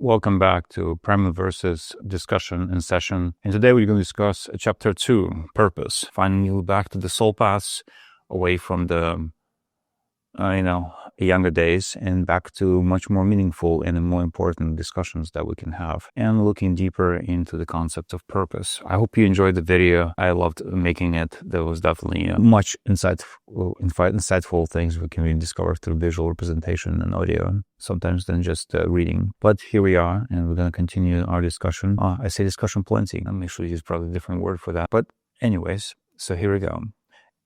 Welcome back to Primal Verses discussion and session. And today we're going to discuss chapter 2, Purpose. Finding you back to the soul paths, away from the, younger days and back to much more meaningful and more important discussions that we can have. And looking deeper into the concept of purpose. I hope you enjoyed the video. I loved making it. There was definitely much insightful things we can discover through visual representation and audio, sometimes than just reading. But here we are, and we're going to continue our discussion. I say discussion plenty. I'm actually use probably a different word for that. But anyways, so here we go.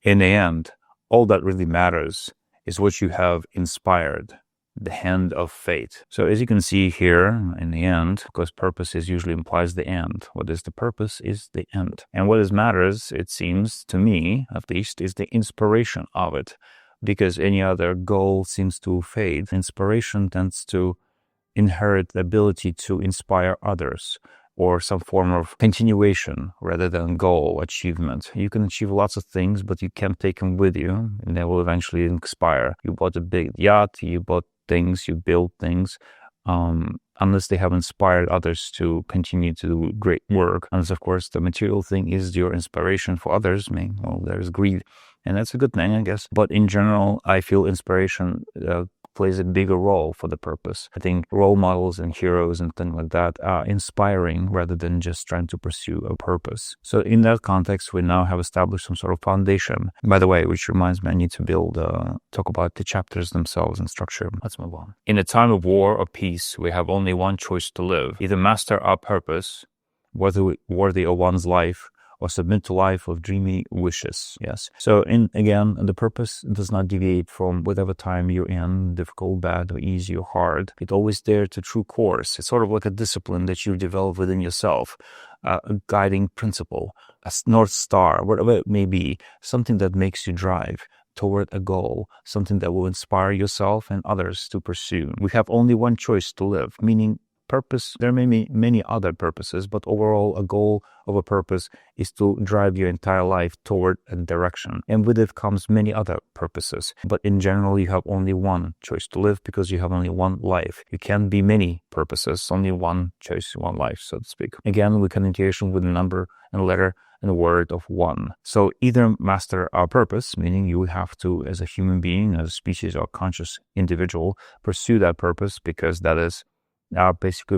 In the end, all that really matters is what you have inspired, the hand of fate. So as you can see here, in the end, because purpose usually implies the end. What is the purpose is the end. And what matters, it seems to me, at least, is the inspiration of it. Because any other goal seems to fade. Inspiration tends to inherit the ability to inspire others, or some form of continuation rather than goal achievement. You can achieve lots of things, but you can't take them with you, and they will eventually expire. You bought a big yacht, you bought things, you built things, unless they have inspired others to continue to do great work. Unless, of course, the material thing is your inspiration for others. There's greed, and that's a good thing, I guess. But in general, I feel inspiration plays a bigger role for the purpose. I think role models and heroes and things like that are inspiring rather than just trying to pursue a purpose. So in that context, we now have established some sort of foundation. By the way, which reminds me, I need to talk about the chapters themselves and structure. Let's move on. In a time of war or peace, we have only one choice to live. Either master our purpose, whether worthy of one's life, or submit to life of dreamy wishes. Yes. So again, the purpose does not deviate from whatever time you're in, difficult, bad, or easy, or hard. It's always there to true course. It's sort of like a discipline that you develop within yourself, a guiding principle, a North Star, whatever it may be, something that makes you drive toward a goal, something that will inspire yourself and others to pursue. We have only one choice to live, meaning purpose. There may be many other purposes, but overall a goal of a purpose is to drive your entire life toward a direction. And with it comes many other purposes. But in general, you have only one choice to live because you have only one life. You can't be many purposes, only one choice, one life, so to speak. Again, with connotation with a number and a letter and a word of one. So either master our purpose, meaning you have to, as a human being, as a species or conscious individual, pursue that purpose because that is our basic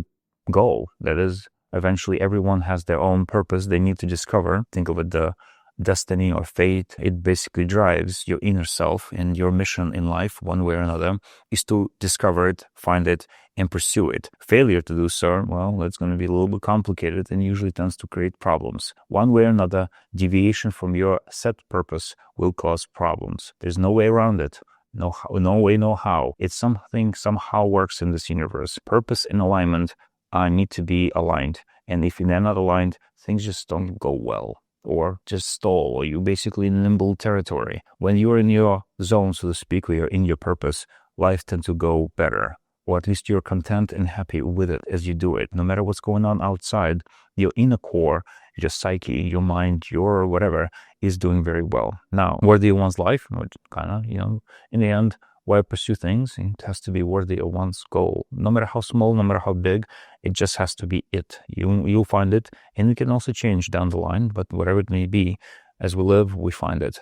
goal. That is, eventually everyone has their own purpose they need to discover. Think of it, the destiny or fate. It basically drives your inner self, and your mission in life, one way or another, is to discover it, find it, and pursue it. Failure to do so, well, that's going to be a little bit complicated and usually tends to create problems. One way or another, deviation from your set purpose will cause problems. There's no way around it. No way, no how. It's something somehow works in this universe. Purpose and alignment need to be aligned. And if they're not aligned, things just don't go well or just stall, or you're basically in limbo territory. When you're in your zone, so to speak, or you're in your purpose, life tends to go better. Or at least you're content and happy with it as you do it. No matter what's going on outside, your inner core, your psyche, your mind, your whatever, is doing very well. Now, worthy of one's life, kind of, in the end, why pursue things? It has to be worthy of one's goal. No matter how small, no matter how big, it just has to be it. You'll find it, and it can also change down the line, but whatever it may be, as we live, we find it.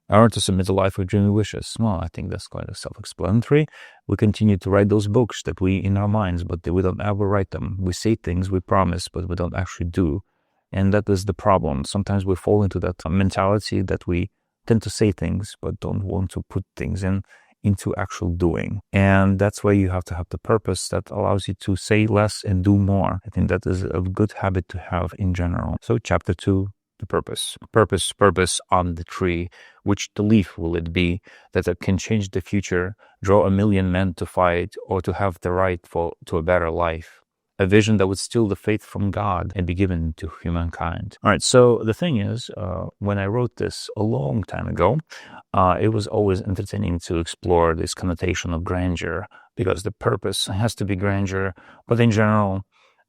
I want to submit a life of dreamy wishes. Well, I think that's quite self-explanatory. We continue to write those books that we in our minds, but we don't ever write them. We say things, we promise, but we don't actually do. And that is the problem. Sometimes we fall into that mentality that we tend to say things, but don't want to put things into actual doing. And that's why you have to have the purpose that allows you to say less and do more. I think that is a good habit to have in general. So chapter 2, the purpose. Purpose on the tree. Which the leaf will it be that it can change the future, draw a million men to fight, or to have the right to a better life? A vision that would steal the faith from God and be given to humankind. All right, so the thing is, when I wrote this a long time ago, it was always entertaining to explore this connotation of grandeur, because the purpose has to be grandeur, but in general,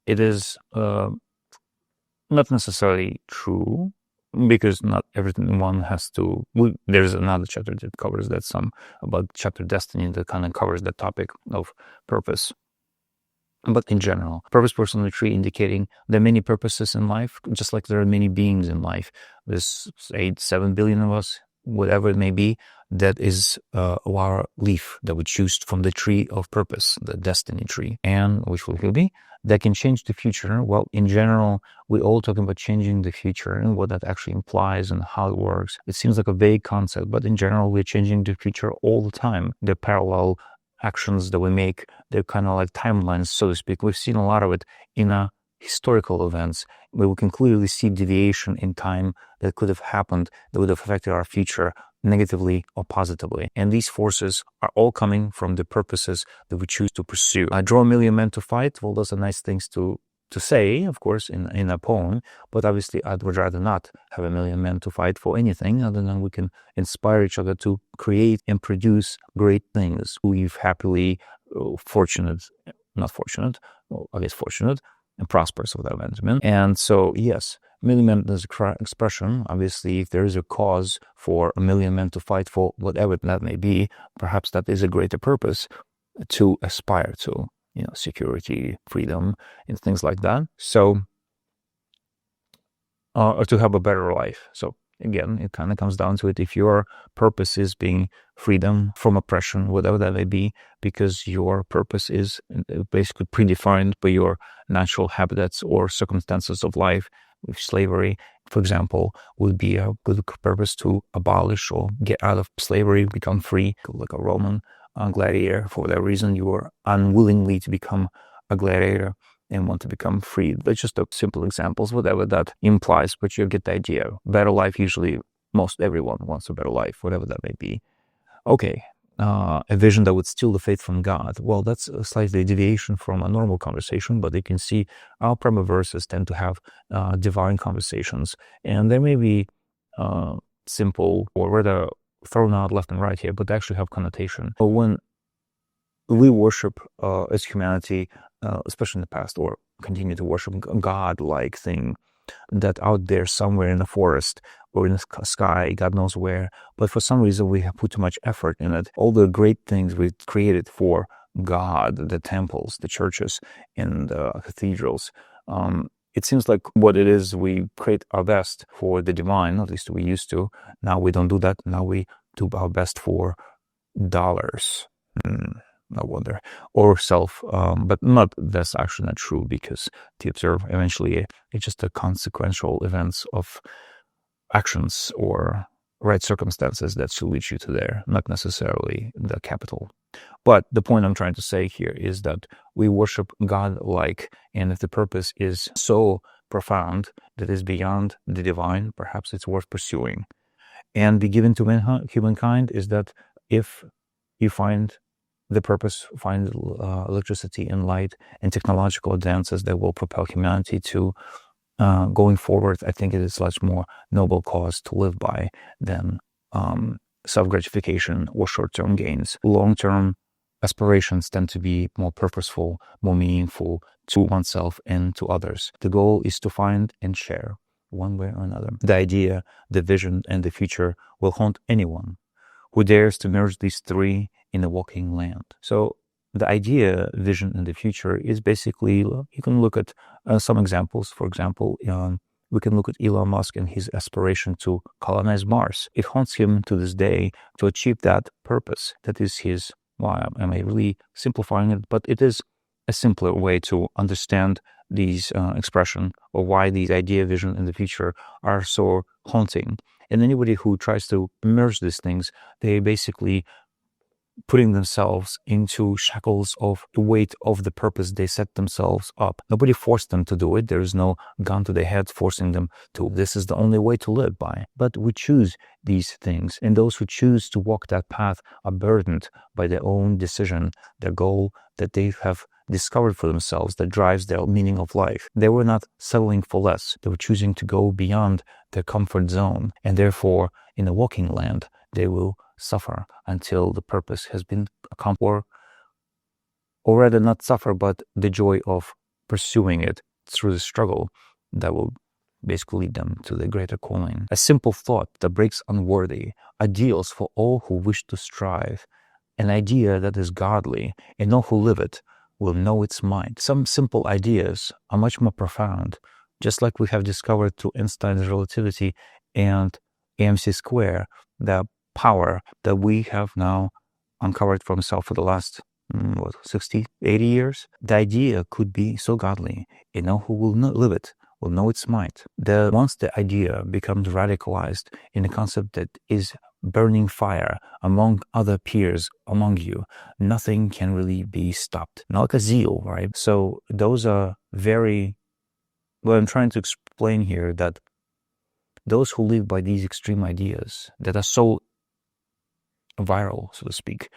it is not necessarily true, because not everything one has to. There's another chapter that covers that, some about chapter destiny, that kind of covers the topic of purpose. But in general, purpose personality tree indicating there are many purposes in life, just like there are many beings in life. There's 7 billion of us, whatever it may be. That is our leaf that we choose from the tree of purpose, the destiny tree, and which will be that can change the future. Well, in general, we're all talking about changing the future and what that actually implies and how it works. It seems like a vague concept, but in general, we're changing the future all the time. The parallel actions that we make, they're kind of like timelines, so to speak. We've seen a lot of it in historical events where we can clearly see deviation in time that could have happened that would have affected our future negatively or positively. And these forces are all coming from the purposes that we choose to pursue. I draw a million men to fight. Well, those are nice things to say, of course, in a poem, but obviously I would rather not have a million men to fight for anything other than we can inspire each other to create and produce great things. We've happily fortunate and prosperous with that Benjamin. And so, yes, million men is a expression. Obviously, if there is a cause for a million men to fight for, whatever that may be, perhaps that is a greater purpose to aspire to, security, freedom, and things like that. So, or to have a better life. So again, it kind of comes down to it. If your purpose is being freedom from oppression, whatever that may be, because your purpose is basically predefined by your natural habitats or circumstances of life, with slavery, for example, would be a good purpose to abolish or get out of slavery, become free, like a Roman gladiator. For whatever reason, you are unwillingly to become a gladiator and want to become free. That's just a simple examples, whatever that implies, but you get the idea. Better life, usually most everyone wants a better life, whatever that may be. Okay, a vision that would steal the faith from God. Well, that's a slightly deviation from a normal conversation, but you can see our Primal Verses tend to have divine conversations, and they may be simple or rather thrown out left and right here, but they actually have connotation. But when we worship as humanity, especially in the past, or continue to worship a God-like thing that out there somewhere in the forest or in the sky, God knows where, but for some reason we have put too much effort in it. All the great things we've created for God, the temples, the churches, and the cathedrals, it seems like what it is, we create our best for the divine, at least we used to. Now we don't do that. Now we do our best for dollars. No wonder, or self, but that's actually not true, because to observe eventually it's just a consequential events of actions or right circumstances that should lead you to there, not necessarily the capital. But the point I'm trying to say here is that we worship God-like, and if the purpose is so profound that is beyond the divine, perhaps it's worth pursuing and be given to humankind. Is that if you find the purpose, find electricity and light and technological advances that will propel humanity to going forward, I think it is much more noble cause to live by than self-gratification or short-term gains. Long-term aspirations tend to be more purposeful, more meaningful to oneself and to others. The goal is to find and share one way or another. The idea, the vision, and the future will haunt anyone who dares to merge these three in a walking land. So the idea, vision, and the future is basically, you can look at some examples. For example, we can look at Elon Musk and his aspiration to colonize Mars. It haunts him to this day to achieve that purpose. That is his, well, am I really simplifying it? But it is a simpler way to understand these expression, or why these idea, vision, and the future are so haunting. And anybody who tries to merge these things, they basically putting themselves into shackles of the weight of the purpose they set themselves up. Nobody forced them to do it. There is no gun to their head forcing them to, this is the only way to live by. But we choose these things, and those who choose to walk that path are burdened by their own decision, their goal that they have discovered for themselves that drives their meaning of life. They were not settling for less. They were choosing to go beyond their comfort zone, and therefore in a walking land they will suffer until the purpose has been accomplished, or rather not suffer, but the joy of pursuing it through the struggle that will basically lead them to the greater calling. A simple thought that breaks unworthy ideals for all who wish to strive, an idea that is godly, and all who live it will know its mind. Some simple ideas are much more profound, just like we have discovered through Einstein's relativity and AMC square, the power that we have now uncovered for himself for the last 60, 80 years. The idea could be so godly, who will not live it will know its might. Once the idea becomes radicalized in a concept that is burning fire among other peers among you, nothing can really be stopped. Not like a zeal, right? So those are what I'm trying to explain here, that those who live by these extreme ideas that are so viral, so to speak,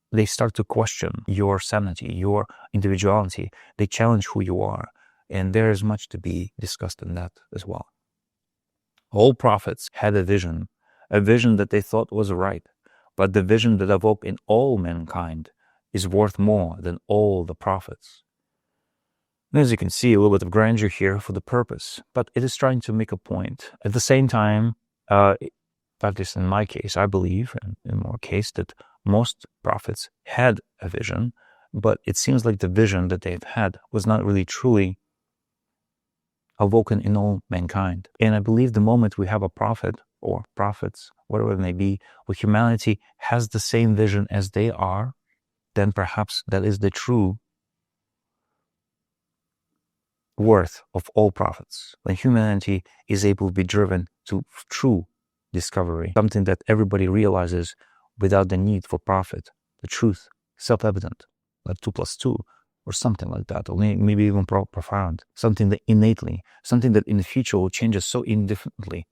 they start to question your sanity, your individuality. They challenge who you are. And there is much to be discussed in that as well. All prophets had a vision that they thought was right. But the vision that awoke in all mankind is worth more than all the prophets. And as you can see, a little bit of grandeur here for the purpose, but it is trying to make a point. At the same time, at least in my case, I believe, and in more case, that most prophets had a vision, but it seems like the vision that they've had was not really truly awoken in all mankind. And I believe the moment we have a prophet or prophets, whatever it may be, where humanity has the same vision as they are, then perhaps that is the true worth of all prophets. When humanity is able to be driven to true discovery, something that everybody realizes without the need for profit, the truth, self-evident, like 2 + 2, or something like that, or maybe even profound, something that innately, something that in the future will change us so indistinguishably.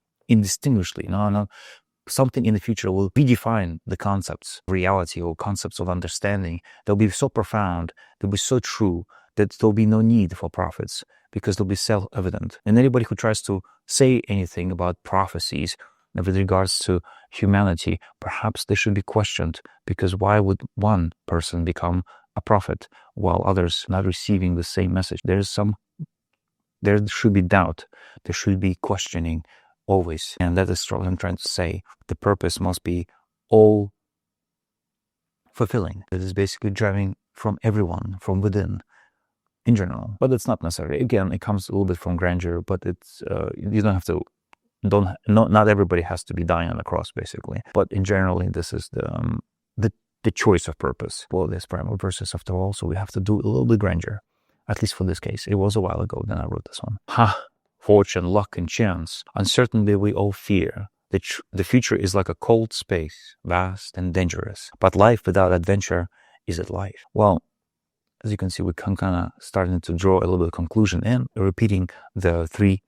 Something in the future will redefine the concepts of reality or concepts of understanding. They'll be so profound, they'll be so true, that there'll be no need for prophets, because they'll be self-evident. And anybody who tries to say anything about prophecies with regards to humanity, perhaps they should be questioned, because why would one person become a prophet while others not receiving the same message? There should be doubt. There should be questioning always. And that is what I'm trying to say. The purpose must be all fulfilling. It is basically driving from everyone, from within, in general. But it's not necessary. Again, it comes a little bit from grandeur, but it's you don't have to. Not everybody has to be dying on the cross, basically. But in generally, this is the choice of purpose. Well, there's Primal Verses after all, so we have to do a little bit grandeur, at least for this case. It was a while ago that I wrote this one. Fortune, luck, and chance. Uncertainty we all fear. The future is like a cold space, vast and dangerous. But life without adventure, is it life? Well, as you can see, we can kind of starting to draw a little bit of conclusion and repeating the 3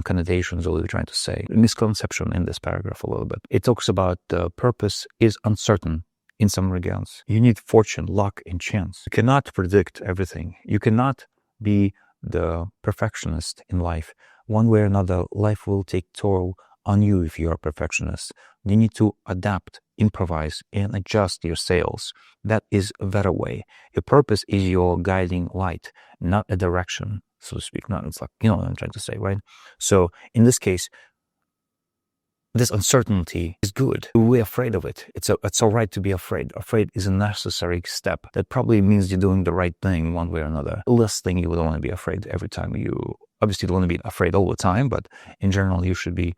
connotations that we were trying to say. Misconception in this paragraph a little bit. It talks about the purpose is uncertain in some regards. You need fortune, luck, and chance. You cannot predict everything. You cannot be the perfectionist in life. One way or another, life will take toll on you if you are a perfectionist. You need to adapt, improvise, and adjust your sails. That is a better way. Your purpose is your guiding light, not a direction, so to speak. Not, it's like, you know what I'm trying to say, right? So in this case, this uncertainty is good. We're afraid of it. It's all right to be afraid. Afraid is a necessary step. That probably means you're doing the right thing one way or another. The last thing you would want to be afraid every time obviously don't want to be afraid all the time, but in general, you should be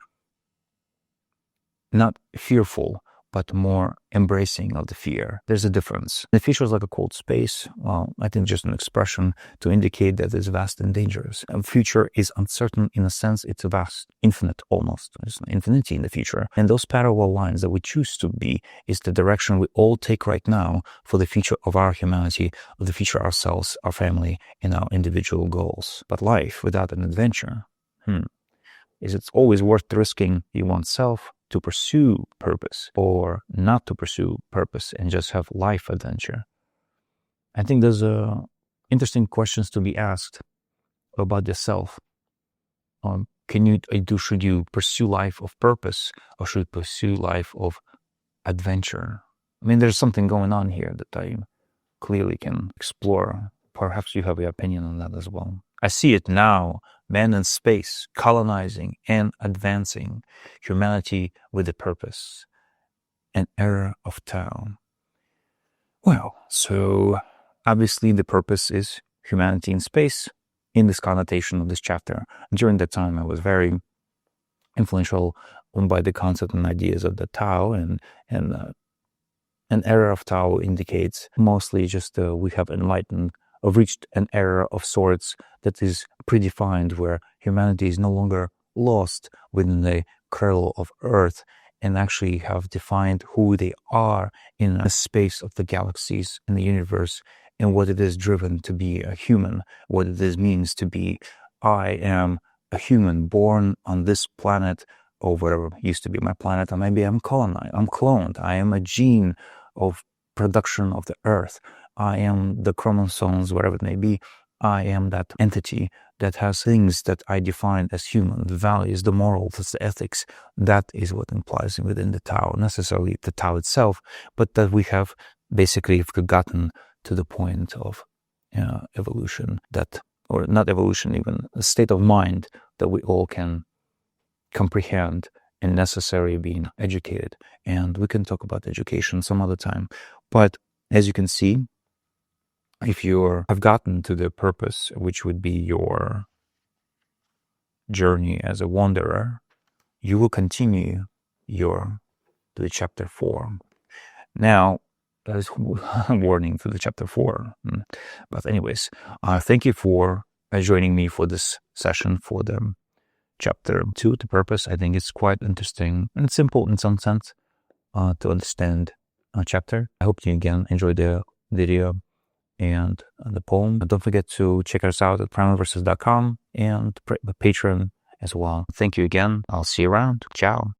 not fearful, but more embracing of the fear. There's a difference. The future is like a cold space. Well, I think just an expression to indicate that it's vast and dangerous. The future is uncertain in a sense. It's vast, infinite almost. There's an infinity in the future. And those parallel lines that we choose to be is the direction we all take right now for the future of our humanity, of the future ourselves, our family, and our individual goals. But life without an adventure, is it's always worth risking oneself to pursue purpose, or not to pursue purpose and just have life adventure? I think there's interesting questions to be asked about yourself. Should you pursue life of purpose, or should you pursue life of adventure? I mean, there's something going on here that I clearly can explore. Perhaps you have your opinion on that as well. I see it now, men in space, colonizing and advancing humanity with a purpose, an era of town. Well, so obviously the purpose is humanity in space in this connotation of this chapter. During that time, I was very influential by the concept and ideas of the Tao, and an era of Tao indicates mostly just we have enlightened or reached an era of sorts that is predefined, where humanity is no longer lost within the kernel of Earth and actually have defined who they are in the space of the galaxies in the universe, and what it is driven to be a human, what it is means to be, I am a human born on this planet, or whatever used to be my planet, or maybe I'm cloned, I am a gene of production of the earth. I am the chromosomes, whatever it may be. I am that entity that has things that I define as human, the values, the morals, the ethics. That is what implies within the Tao, necessarily the Tao itself, but that we have basically gotten to the point of evolution, that, or not evolution, even a state of mind that we all can comprehend and necessary being educated. And we can talk about education some other time. But as you can see, if you have gotten to the purpose, which would be your journey as a wanderer, you will continue to the chapter 4. Now, that is a warning to the chapter 4. But anyways, thank you for joining me for this session for the chapter 2, the purpose. I think it's quite interesting and simple in some sense to understand a chapter. I hope you again enjoyed the video and the poem. Don't forget to check us out at primalverses.com and Patreon as well. Thank you again. I'll see you around. Ciao.